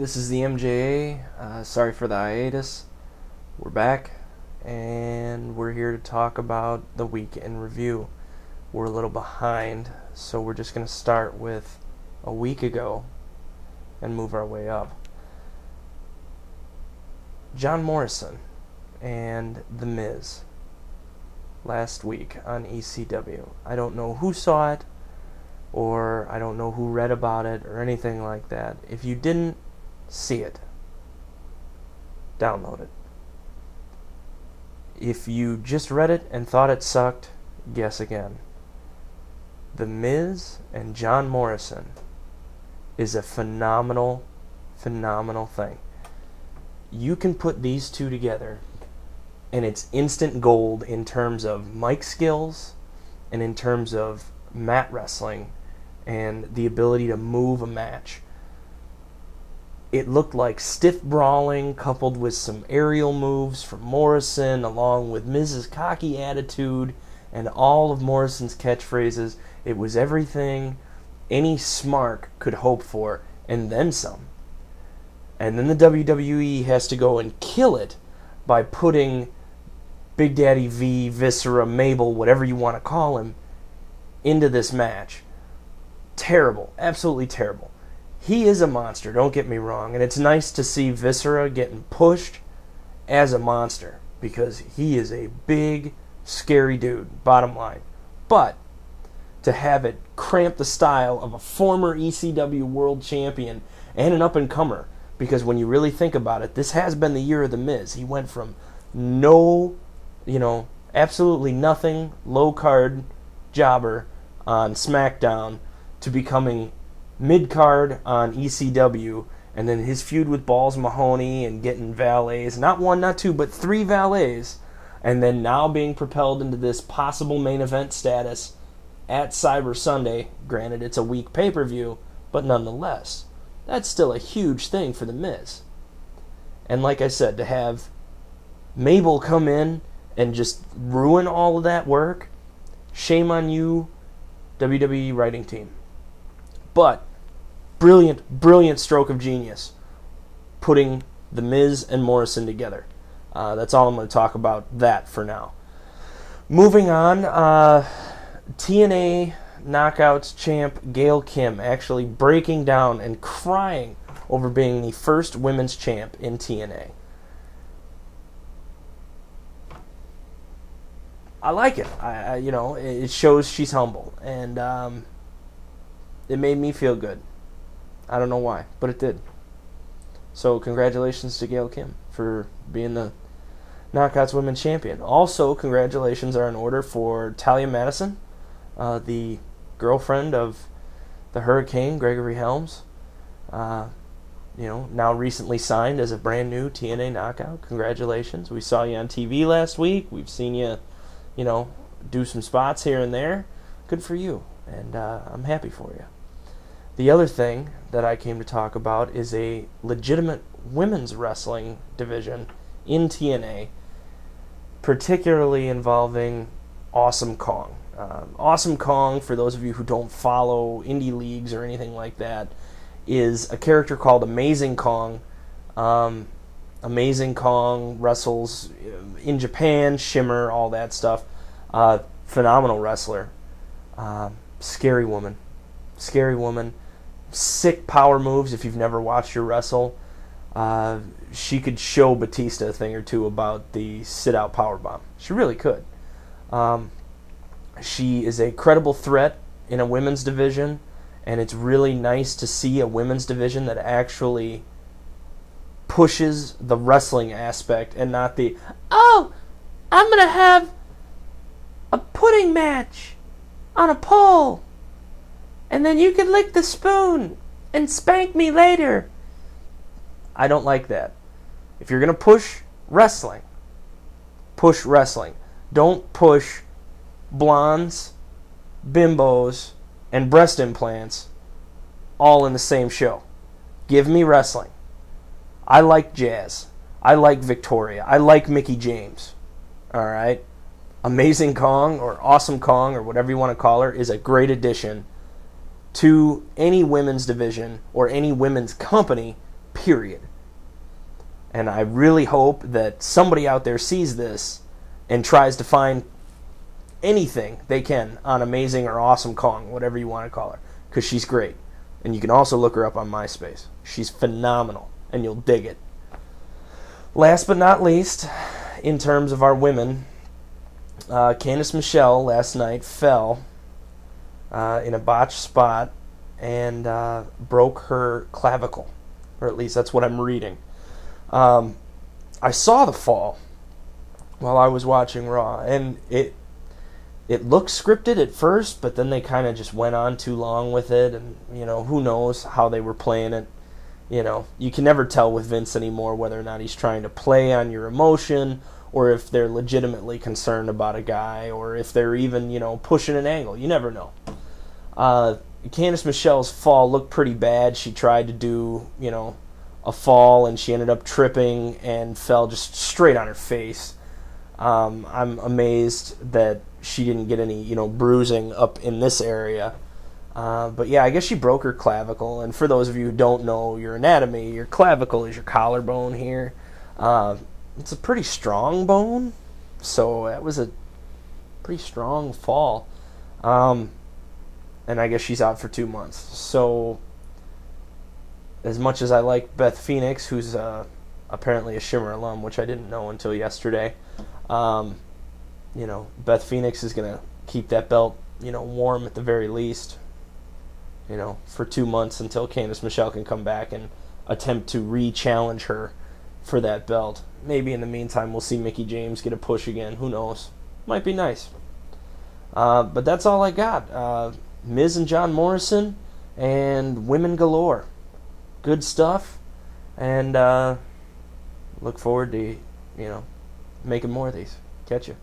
This is the MJA. Sorry for the hiatus. We're back, and we're here to talk about the week in review. We're a little behind, so we're just going to start with a week ago and move our way up. John Morrison and The Miz last week on ECW. I don't know who saw it, or I don't know who read about it, or anything like that. If you didn't see it, download it. If you just read it and thought it sucked, guess again. The Miz and John Morrison is a phenomenal thing. You can put these two together, and it's instant gold in terms of mic skills and in terms of mat wrestling and the ability to move a match. It looked like stiff brawling coupled with some aerial moves from Morrison, along with Miz's cocky attitude and all of Morrison's catchphrases. It was everything any smark could hope for, and then some. And then the WWE has to go and kill it by putting Big Daddy V, Viscera, Mabel, whatever you want to call him, into this match. Terrible. Absolutely terrible. He is a monster, don't get me wrong, and it's nice to see Viscera getting pushed as a monster, because he is a big, scary dude, bottom line. But to have it cramp the style of a former ECW world champion and an up-and-comer, because when you really think about it, this has been the year of The Miz. He went from absolutely nothing, low-card jobber on SmackDown to becoming mid-card on ECW, and then his feud with Balls Mahoney and getting valets, not one, not two, but 3 valets, and then now being propelled into this possible main event status at Cyber Sunday. Granted, it's a week pay-per-view, but nonetheless, that's still a huge thing for The Miz. And like I said, to have Mabel come in and just ruin all of that work, shame on you, WWE writing team. But brilliant stroke of genius putting The Miz and Morrison together. That's all I'm going to talk about that for now. Moving on, TNA Knockouts champ Gail Kim actually breaking down and crying over being the first women's champ in TNA. I like it. It shows she's humble, and it made me feel good. I don't know why, but it did. So congratulations to Gail Kim for being the Knockouts Women's Champion. Also, congratulations are in order for Talia Madison, the girlfriend of the Hurricane, Gregory Helms. Now recently signed as a brand new TNA Knockout. Congratulations. We saw you on TV last week. We've seen you, do some spots here and there. Good for you, and I'm happy for you. The other thing that I came to talk about is a legitimate women's wrestling division in TNA, particularly involving Awesome Kong. Awesome Kong, for those of you who don't follow indie leagues or anything like that, is a character called Amazing Kong. Amazing Kong wrestles in Japan, Shimmer, all that stuff. Phenomenal wrestler. Scary woman. Sick power moves if you've never watched her wrestle. She could show Batista a thing or two about the sit-out powerbomb. She really could. She is a credible threat in a women's division, and it's really nice to see a women's division that actually pushes the wrestling aspect and not the, oh, I'm going to have a pudding match on a pole, and then you can lick the spoon and spank me later. I don't like that. If you're going to push wrestling. Don't push blondes, bimbos, and breast implants all in the same show. Give me wrestling. I like Jazz. I like Victoria. I like Mickie James. Alright? Amazing Kong, or Awesome Kong, or whatever you want to call her, is a great addition to any women's division or any women's company period. And I really hope that somebody out there sees this and tries to find anything they can on Amazing or Awesome Kong, whatever you want to call her, because she's great. And you can also look her up on MySpace. She's phenomenal, and you'll dig it. Last but not least, in terms of our women, Candice Michelle last night fell in a botched spot and broke her clavicle, or at least that's what I'm reading. I saw the fall while I was watching Raw, and it looked scripted at first, but then they kind of just went on too long with it, and who knows how they were playing it. You can never tell with Vince anymore whether or not he's trying to play on your emotion, or if they're legitimately concerned about a guy, or if they're even, pushing an angle. You never know. Candice Michelle's fall looked pretty bad. She tried to do, a fall, and she ended up tripping and fell just straight on her face. I'm amazed that she didn't get any, bruising up in this area. But yeah, I guess she broke her clavicle. And for those of you who don't know your anatomy, your clavicle is your collarbone here. It's a pretty strong bone, so that was a pretty strong fall. And I guess she's out for 2 months. So as much as I like Beth Phoenix, who's apparently a Shimmer alum, which I didn't know until yesterday, Beth Phoenix is going to keep that belt, warm at the very least, for 2 months until Candice Michelle can come back and attempt to re-challenge her for that belt. Maybe in the meantime we'll see Mickie James get a push again. Who knows? Might be nice. But that's all I got. Miz and John Morrison and women galore. Good stuff. And look forward to, making more of these. Catch ya.